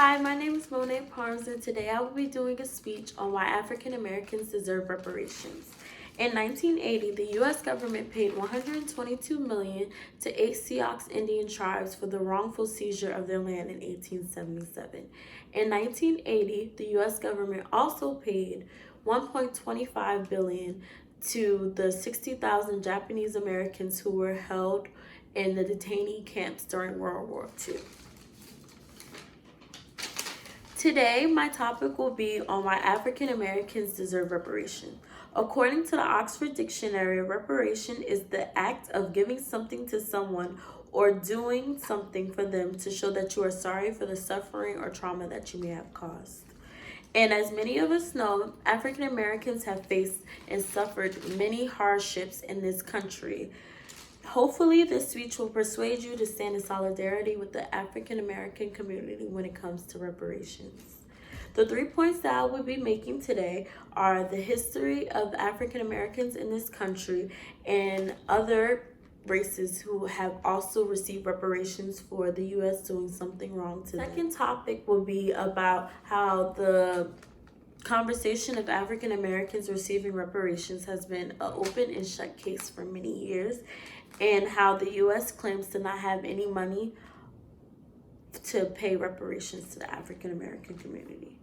Hi, my name is Mone't Parmes, and today I will be doing a speech on why African Americans deserve reparations. In 1980, the U.S. government paid $122 million to 8 Sioux Indian tribes for the wrongful seizure of their land in 1877. In 1980, the U.S. government also paid $1.25 billion to the 60,000 Japanese Americans who were held in the detainee camps during World War II. Today, my topic will be on why African Americans deserve reparation. According to the Oxford Dictionary, reparation is the act of giving something to someone or doing something for them to show that you are sorry for the suffering or trauma that you may have caused. And as many of us know, African Americans have faced and suffered many hardships in this country. Hopefully, this speech will persuade you to stand in solidarity with the African American community when it comes to reparations. The 3 points that I will be making today are the history of African Americans in this country and other races who have also received reparations for the U.S. doing something wrong to them. The second topic will be about how the conversation of African Americans receiving reparations has been an open and shut case for many years, and how the U.S. claims to not have any money to pay reparations to the African American community.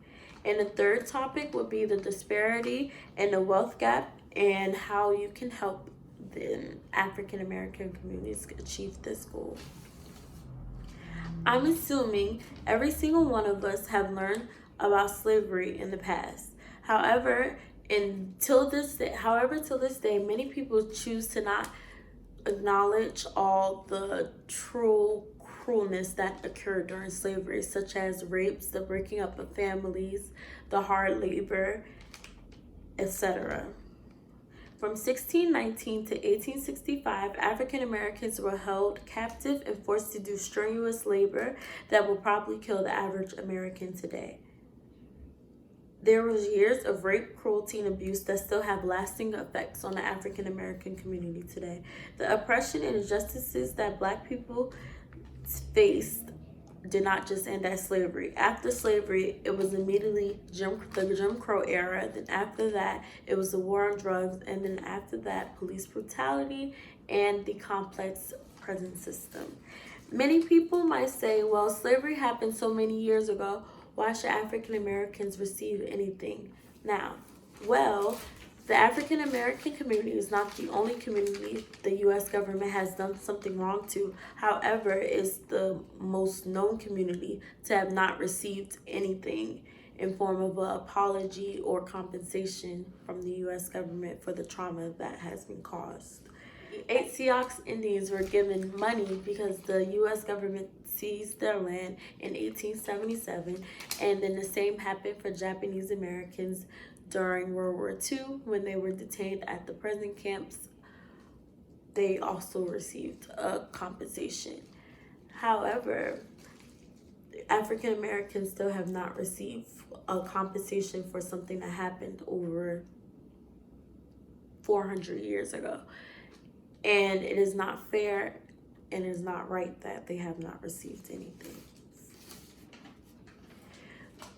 And the third topic would be the disparity and the wealth gap and how you can help the African American communities achieve this goal. I'm assuming every single one of us have learned about slavery in the past. However, till this day, many people choose to not acknowledge all the true cruelness that occurred during slavery, such as rapes, the breaking up of families, the hard labor, etc. From 1619 to 1865, African Americans were held captive and forced to do strenuous labor that will probably kill the average American today. There was years of rape, cruelty, and abuse that still have lasting effects on the African American community today. The oppression and injustices that Black people faced did not just end at slavery. After slavery, it was immediately the Jim Crow era. Then after that, it was the war on drugs. And then after that, police brutality and the complex prison system. Many people might say, well, slavery happened so many years ago. Why should African Americans receive anything now? Well, the African American community is not the only community the U.S. government has done something wrong to. However, it's the most known community to have not received anything in form of an apology or compensation from the U.S. government for the trauma that has been caused. 8 Sioux Indians were given money because the U.S. government seized their land in 1877, and then the same happened for Japanese Americans during World War II when they were detained at the prison camps. They also received a compensation. However, African Americans still have not received a compensation for something that happened over 400 years ago. And it is not fair and it is not right that they have not received anything.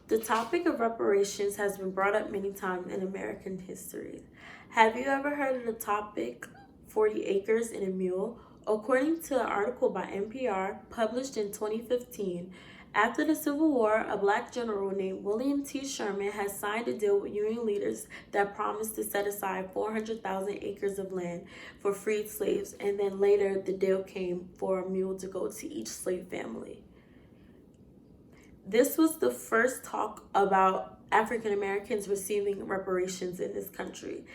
The topic of reparations has been brought up many times in American history. Have you ever heard of the topic 40 acres and a mule? According to an article by NPR published in 2015, after the Civil War, a Black general named William T. Sherman has signed a deal with Union leaders that promised to set aside 400,000 acres of land for freed slaves, and then later the deal came for a mule to go to each slave family. This was the first talk about African Americans receiving reparations in this country.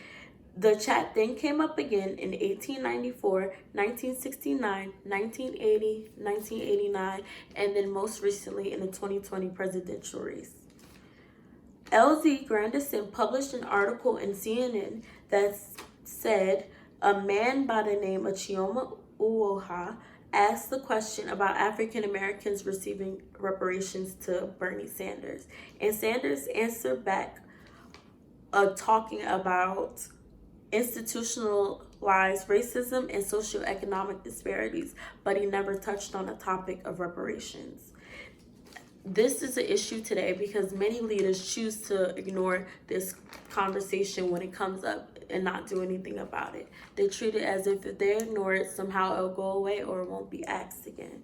The chat then came up again in 1894, 1969, 1980, 1989, and then most recently in the 2020 presidential race. LZ Grandison published an article in CNN that said a man by the name of Chioma Uoha asked the question about African Americans receiving reparations to Bernie Sanders. And Sanders answered back talking about institutionalized racism and socioeconomic disparities, but he never touched on the topic of reparations. This is an issue today because many leaders choose to ignore this conversation when it comes up and not do anything about it. They treat it as if they ignore it, somehow it'll go away or it won't be asked again.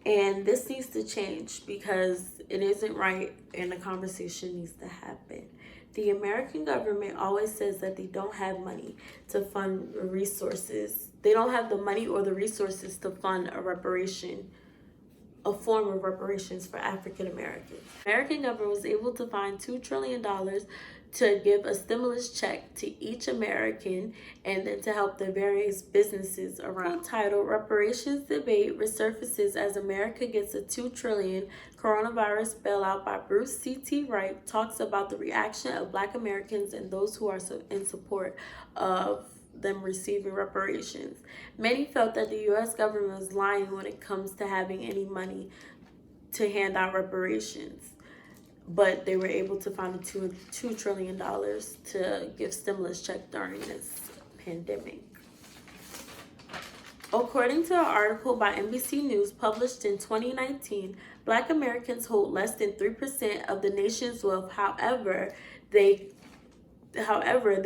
And this needs to change because it isn't right and the conversation needs to happen. The American government always says that they don't have money to fund resources. They don't have the money or the resources to fund a form of reparations for African Americans. The American government was able to find $2 trillion to give a stimulus check to each American and then to help the various businesses around. Titled Reparations Debate resurfaces as America gets a $2 trillion coronavirus bailout by Bruce C.T. Wright talks about the reaction of Black Americans and those who are in support of them receiving reparations. Many felt that the U.S. government was lying when it comes to having any money to hand out reparations, but they were able to find $2 trillion to give stimulus check during this pandemic. According to an article by NBC News published in 2019, Black Americans hold less than 3% of the nation's wealth. However, they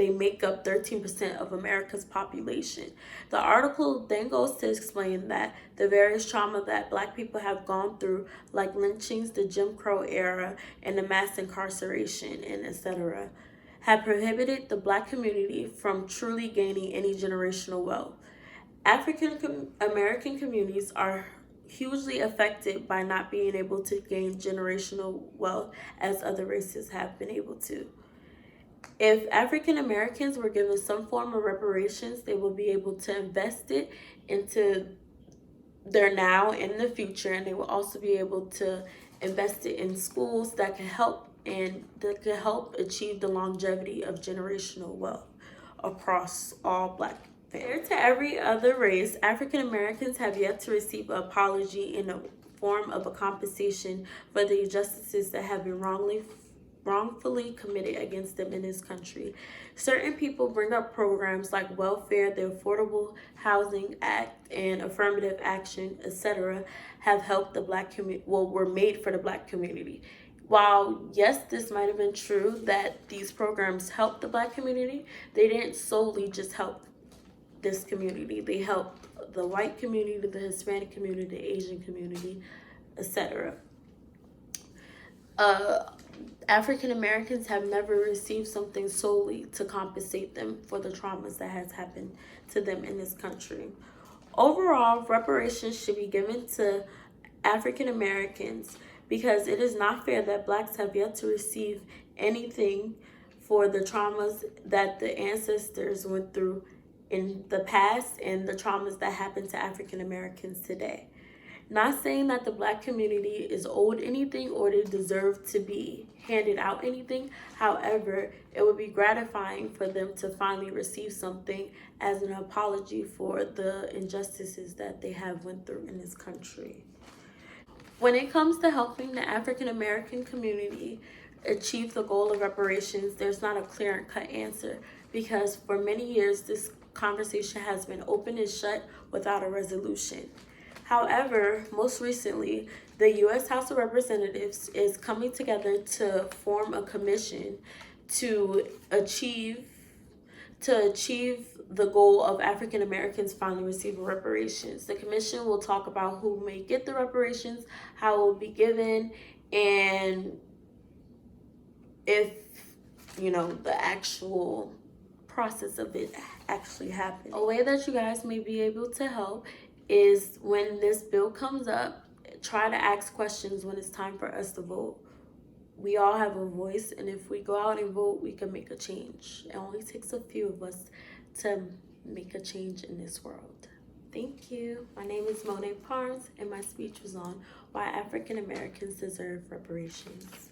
make up 13% of America's population. The article then goes to explain that the various trauma that Black people have gone through, like lynchings, the Jim Crow era, and the mass incarceration, and etc., have prohibited the Black community from truly gaining any generational wealth. African American communities are hugely affected by not being able to gain generational wealth as other races have been able to. If African Americans were given some form of reparations, they will be able to invest it into their now and the future, and they will also be able to invest it in schools that can help achieve the longevity of generational wealth across all Black families. Compared to every other race, African Americans have yet to receive an apology in the form of a compensation for the injustices that have been wrongfully committed against them in this country. Certain people bring up programs like welfare, the Affordable Housing Act, and affirmative action, etc., have helped the Black community, were made for the Black community. While, yes, this might have been true that these programs helped the Black community, they didn't solely just help this community. They helped the white community, the Hispanic community, the Asian community, etc. African Americans have never received something solely to compensate them for the traumas that has happened to them in this country. Overall, reparations should be given to African Americans because it is not fair that Blacks have yet to receive anything for the traumas that the ancestors went through in the past and the traumas that happen to African Americans today. Not saying that the Black community is owed anything or they deserve to be handed out anything. However, it would be gratifying for them to finally receive something as an apology for the injustices that they have went through in this country. When it comes to helping the African American community achieve the goal of reparations, there's not a clear and cut answer because for many years this conversation has been open and shut without a resolution. However, most recently, the U.S. House of Representatives is coming together to form a commission to achieve the goal of African Americans finally receiving reparations. The commission will talk about who may get the reparations, how it will be given, and if, the actual process of it actually happens. A way that you guys may be able to help is when this bill comes up, try to ask questions when it's time for us to vote. We all have a voice, and if we go out and vote, we can make a change. It only takes a few of us to make a change in this world. Thank you. My name is Mone't Parmes, and my speech was on why African Americans deserve reparations.